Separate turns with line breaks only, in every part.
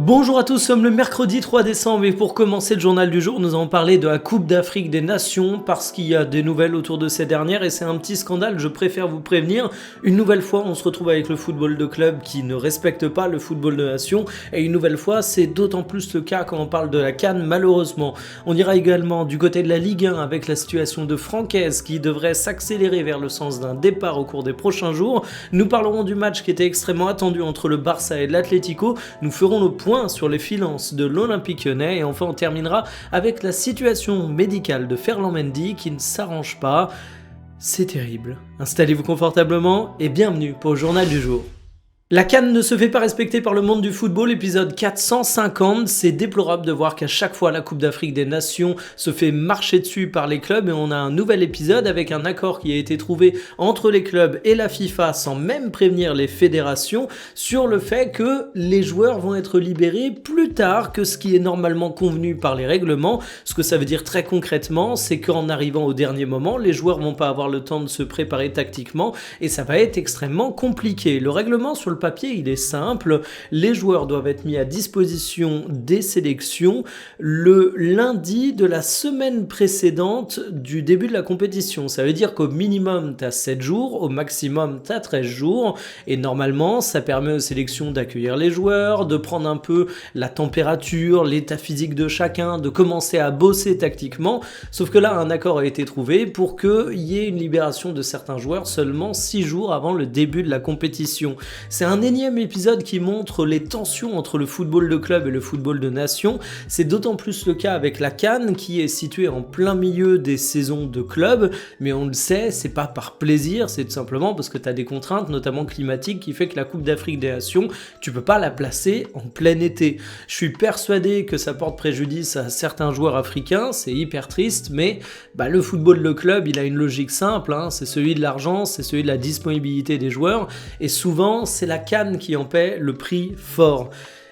Bonjour à tous, nous sommes le mercredi 3 décembre et pour commencer le journal du jour, nous allons parler de la Coupe d'Afrique des Nations parce qu'il y a des nouvelles autour de ces dernières et c'est un petit scandale, je préfère vous prévenir. Une nouvelle fois, on se retrouve avec le football de club qui ne respecte pas le football de nation et une nouvelle fois, c'est d'autant plus le cas quand on parle de la CAN malheureusement. On ira également du côté de la Ligue 1 avec la situation de Francaise qui devrait s'accélérer vers le sens d'un départ au cours des prochains jours. Nous parlerons du match qui était extrêmement attendu entre le Barça et l'Atlético. Nous ferons le point sur les finances de l'Olympique Lyonnais et enfin on terminera avec la situation médicale de Ferland Mendy qui ne s'arrange pas. C'est terrible. Installez-vous confortablement et bienvenue pour le journal du jour. La CAN ne se fait pas respecter par le monde du football, épisode 450, c'est déplorable de voir qu'à chaque fois la Coupe d'Afrique des Nations se fait marcher dessus par les clubs et on a un nouvel épisode avec un accord qui a été trouvé entre les clubs et la FIFA sans même prévenir les fédérations sur le fait que les joueurs vont être libérés plus tard que ce qui est normalement convenu par les règlements. Ce que ça veut dire très concrètement, c'est qu'en arrivant au dernier moment, les joueurs vont pas avoir le temps de se préparer tactiquement et ça va être extrêmement compliqué. Le règlement sur le papier, il est simple, les joueurs doivent être mis à disposition des sélections le lundi de la semaine précédente du début de la compétition. Ça veut dire qu'au minimum, tu as 7 jours, au maximum, tu as 13 jours, et normalement, ça permet aux sélections d'accueillir les joueurs, de prendre un peu la température, l'état physique de chacun, de commencer à bosser tactiquement, sauf que là, un accord a été trouvé pour qu'il y ait une libération de certains joueurs seulement 6 jours avant le début de la compétition. C'est un énième épisode qui montre les tensions entre le football de club et le football de nation. C'est d'autant plus le cas avec la CAN qui est située en plein milieu des saisons de club, mais on le sait, c'est pas par plaisir, c'est tout simplement parce que tu as des contraintes, notamment climatiques, qui fait que la Coupe d'Afrique des Nations, tu peux pas la placer en plein été. Je suis persuadé que ça porte préjudice à certains joueurs africains, c'est hyper triste, mais le football de club, il a une logique simple, c'est celui de l'argent, c'est celui de la disponibilité des joueurs, et souvent, c'est la CAN qui en paie le prix fort.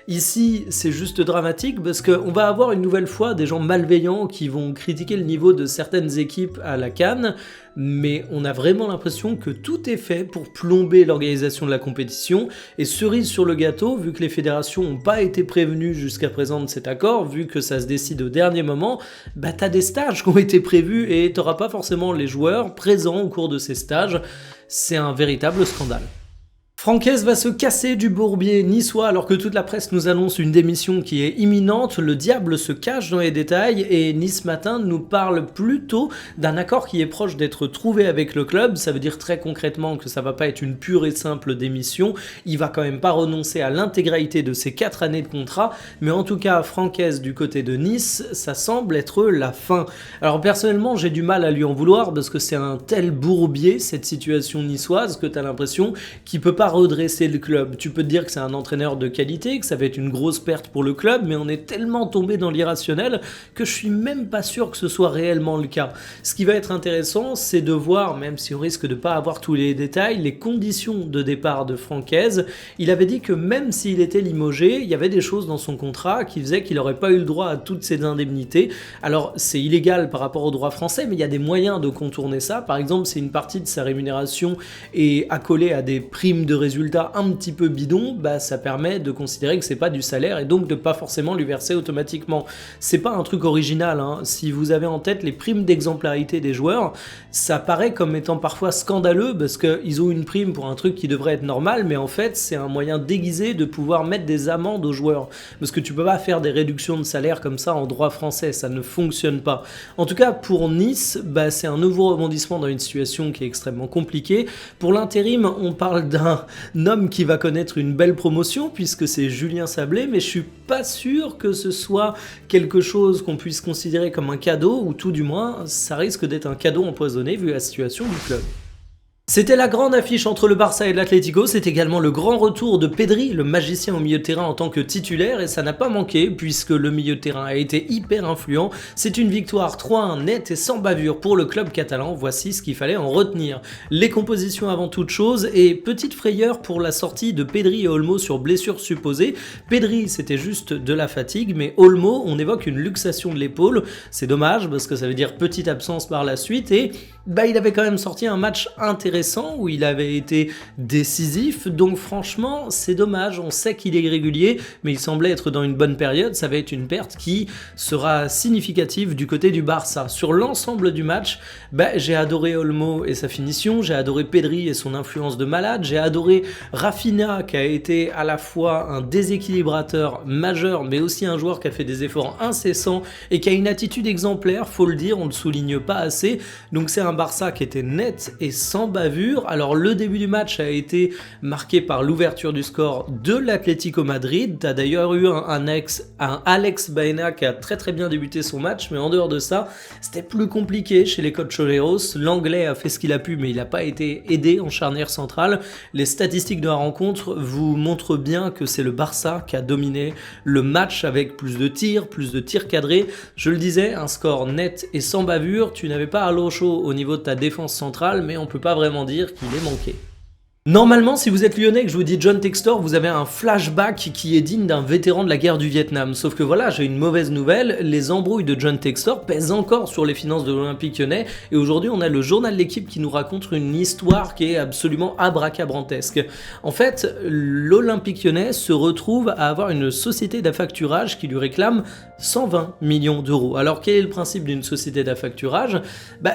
Ici, c'est juste dramatique parce qu'on va avoir une nouvelle fois des gens malveillants qui vont critiquer le niveau de certaines équipes à la CAN, mais on a vraiment l'impression que tout est fait pour plomber l'organisation de la compétition et cerise sur le gâteau, vu que les fédérations n'ont pas été prévenues jusqu'à présent de cet accord, vu que ça se décide au dernier moment, t'as des stages qui ont été prévus et t'auras pas forcément les joueurs présents au cours de ces stages. C'est un véritable scandale. Francaise va se casser du bourbier niçois alors que toute la presse nous annonce une démission qui est imminente, le diable se cache dans les détails et Nice Matin nous parle plutôt d'un accord qui est proche d'être trouvé avec le club. Ça veut dire très concrètement que ça va pas être une pure et simple démission, il va quand même pas renoncer à l'intégralité de ses 4 années de contrat, mais en tout cas Francaise du côté de Nice, ça semble être la fin. Alors personnellement j'ai du mal à lui en vouloir parce que c'est un tel bourbier cette situation niçoise que t'as l'impression qu'il peut pas redresser le club. Tu peux te dire que c'est un entraîneur de qualité, que ça va être une grosse perte pour le club, mais on est tellement tombé dans l'irrationnel que je suis même pas sûr que ce soit réellement le cas. Ce qui va être intéressant, c'est de voir, même si on risque de pas avoir tous les détails, les conditions de départ de Francaise. Il avait dit que même s'il était limogé, il y avait des choses dans son contrat qui faisaient qu'il n'aurait pas eu le droit à toutes ces indemnités. Alors c'est illégal par rapport au droit français, mais il y a des moyens de contourner ça. Par exemple, c'est une partie de sa rémunération est accolée à des primes de résultats un petit peu bidons, ça permet de considérer que c'est pas du salaire et donc de pas forcément lui verser automatiquement. C'est pas un truc original, Si vous avez en tête les primes d'exemplarité des joueurs, ça paraît comme étant parfois scandaleux parce qu'ils ont une prime pour un truc qui devrait être normal, mais en fait c'est un moyen déguisé de pouvoir mettre des amendes aux joueurs. Parce que tu peux pas faire des réductions de salaire comme ça en droit français, ça ne fonctionne pas. En tout cas pour Nice, c'est un nouveau rebondissement dans une situation qui est extrêmement compliquée. Pour l'intérim, on parle d'un homme qui va connaître une belle promotion puisque c'est Julien Sablé, mais je suis pas sûr que ce soit quelque chose qu'on puisse considérer comme un cadeau, ou tout du moins ça risque d'être un cadeau empoisonné vu la situation du club. C'était la grande affiche entre le Barça et l'Atlético, c'est également le grand retour de Pedri, le magicien au milieu de terrain en tant que titulaire, et ça n'a pas manqué puisque le milieu de terrain a été hyper influent. C'est une victoire 3-1 nette et sans bavure pour le club catalan, voici ce qu'il fallait en retenir. Les compositions avant toute chose, et petite frayeur pour la sortie de Pedri et Olmo sur blessure supposée. Pedri c'était juste de la fatigue, mais Olmo on évoque une luxation de l'épaule, c'est dommage parce que ça veut dire petite absence par la suite, et il avait quand même sorti un match intéressant récent où il avait été décisif, donc franchement c'est dommage, on sait qu'il est irrégulier, mais il semblait être dans une bonne période, ça va être une perte qui sera significative du côté du Barça. Sur l'ensemble du match, j'ai adoré Olmo et sa finition, j'ai adoré Pedri et son influence de malade, j'ai adoré Rafinha qui a été à la fois un déséquilibrateur majeur, mais aussi un joueur qui a fait des efforts incessants et qui a une attitude exemplaire, faut le dire, on le souligne pas assez. Donc c'est un Barça qui était net et sans bavure. Alors le début du match a été marqué par l'ouverture du score de l'Atlético Madrid. T'as d'ailleurs eu un Alex Baena qui a très bien débuté son match, mais en dehors de ça, c'était plus compliqué chez les Cocholeros. L'anglais a fait ce qu'il a pu, mais il n'a pas été aidé en charnière centrale. Les statistiques de la rencontre vous montrent bien que c'est le Barça qui a dominé le match avec plus de tirs cadrés. Je le disais, un score net et sans bavure. Tu n'avais pas Araujo au niveau de ta défense centrale, mais on peut pas vraiment dire qu'il est manqué. Normalement, si vous êtes lyonnais et que je vous dis John Textor, vous avez un flashback qui est digne d'un vétéran de la guerre du Vietnam. Sauf que voilà, j'ai une mauvaise nouvelle, les embrouilles de John Textor pèsent encore sur les finances de l'Olympique Lyonnais, et aujourd'hui on a le journal de l'équipe qui nous raconte une histoire qui est absolument abracadabrantesque. En fait, l'Olympique Lyonnais se retrouve à avoir une société d'affacturage qui lui réclame 120 millions d'euros. Alors quel est le principe d'une société d'affacturage ?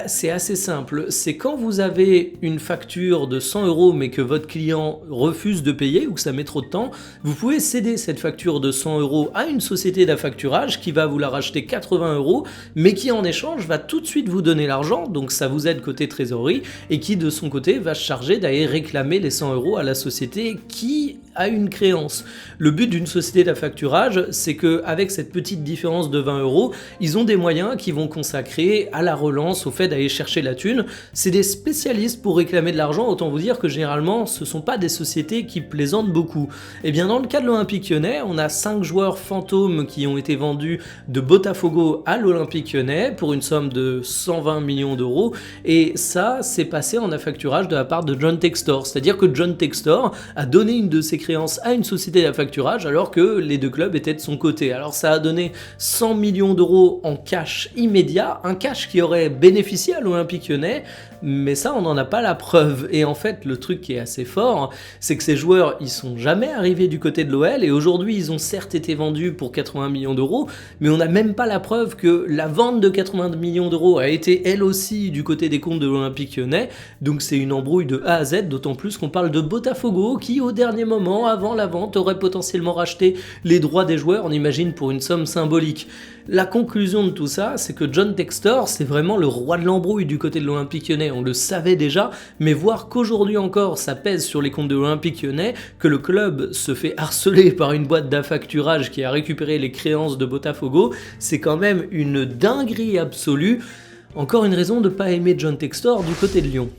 C'est assez simple, c'est quand vous avez une facture de 100 euros mais que votre client refuse de payer ou que ça met trop de temps, vous pouvez céder cette facture de 100 euros à une société d'affacturage qui va vous la racheter 80 euros, mais qui en échange va tout de suite vous donner l'argent, donc ça vous aide côté trésorerie, et qui de son côté va se charger d'aller réclamer les 100 euros à la société qui a une créance. Le but d'une société d'affacturage, c'est que avec cette petite différence de 20 euros, ils ont des moyens qui vont consacrer à la relance, au fait d'aller chercher la thune. C'est des spécialistes pour réclamer de l'argent, autant vous dire que généralement ce ne sont pas des sociétés qui plaisantent beaucoup. Et bien dans le cas de l'Olympique Lyonnais, on a 5 joueurs fantômes qui ont été vendus de Botafogo à l'Olympique Lyonnais pour une somme de 120 millions d'euros, et ça c'est passé en affacturage de la part de John Textor, c'est-à-dire que John Textor a donné une de ses créances à une société d'affacturage alors que les deux clubs étaient de son côté. Alors ça a donné 100 millions d'euros en cash immédiat, un cash qui aurait bénéficié à l'Olympique Lyonnais, mais ça on n'en a pas la preuve. Et en fait le truc qui est assez fort, c'est que ces joueurs ils sont jamais arrivés du côté de l'OL, et aujourd'hui ils ont certes été vendus pour 80 millions d'euros, mais on n'a même pas la preuve que la vente de 80 millions d'euros a été elle aussi du côté des comptes de l'Olympique Lyonnais. Donc c'est une embrouille de A à Z, d'autant plus qu'on parle de Botafogo qui au dernier moment, avant la vente, aurait potentiellement racheté les droits des joueurs, on imagine pour une somme symbolique. La conclusion de tout ça, c'est que John Textor, c'est vraiment le roi de l'embrouille du côté de l'Olympique Lyonnais. On le savait déjà, mais voir qu'aujourd'hui encore, ça pèse sur les comptes de l'Olympique Lyonnais, que le club se fait harceler par une boîte d'affacturage qui a récupéré les créances de Botafogo, c'est quand même une dinguerie absolue. Encore une raison de ne pas aimer John Textor du côté de Lyon.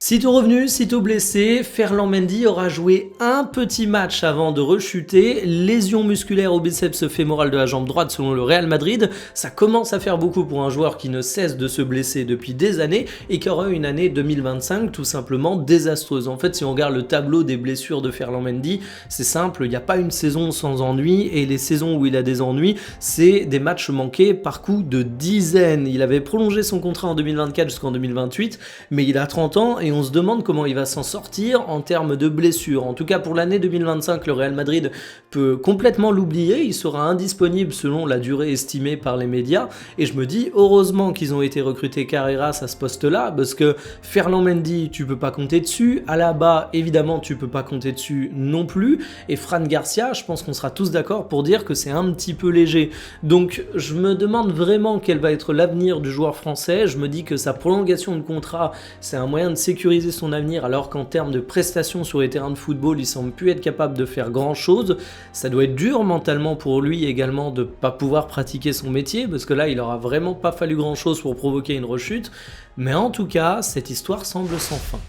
Sitôt revenu, sitôt blessé, Ferland Mendy aura joué un petit match avant de rechuter. Lésion musculaire au biceps fémoral de la jambe droite selon le Real Madrid. Ça commence à faire beaucoup pour un joueur qui ne cesse de se blesser depuis des années et qui aura une année 2025 tout simplement désastreuse. En fait, si on regarde le tableau des blessures de Ferland Mendy, c'est simple, il n'y a pas une saison sans ennui, et les saisons où il a des ennuis, c'est des matchs manqués par coup de dizaines. Il avait prolongé son contrat en 2024 jusqu'en 2028, mais il a 30 ans et on se demande comment il va s'en sortir en termes de blessures. En tout cas pour l'année 2025, le Real Madrid peut complètement l'oublier, il sera indisponible selon la durée estimée par les médias, et je me dis heureusement qu'ils ont été recrutés Carreras à ce poste-là, parce que Ferland Mendy, tu peux pas compter dessus, Alaba, évidemment tu peux pas compter dessus non plus, et Fran Garcia, je pense qu'on sera tous d'accord pour dire que c'est un petit peu léger. Donc je me demande vraiment quel va être l'avenir du joueur français. Je me dis que sa prolongation de contrat, c'est un moyen de sécuriser son avenir, alors qu'en termes de prestations sur les terrains de football, il semble plus être capable de faire grand chose. Ça doit être dur mentalement pour lui également de pas pouvoir pratiquer son métier, parce que là il aura vraiment pas fallu grand chose pour provoquer une rechute, mais en tout cas cette histoire semble sans fin.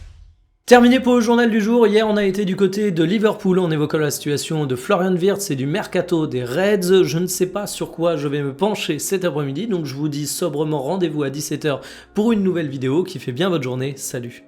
Terminé pour le journal du jour. Hier on a été du côté de Liverpool en évoquant la situation de Florian Wirtz et du mercato des Reds. Je ne sais pas sur quoi je vais me pencher cet après-midi, donc je vous dis sobrement rendez-vous à 17 h pour une nouvelle vidéo qui fait bien votre journée. Salut.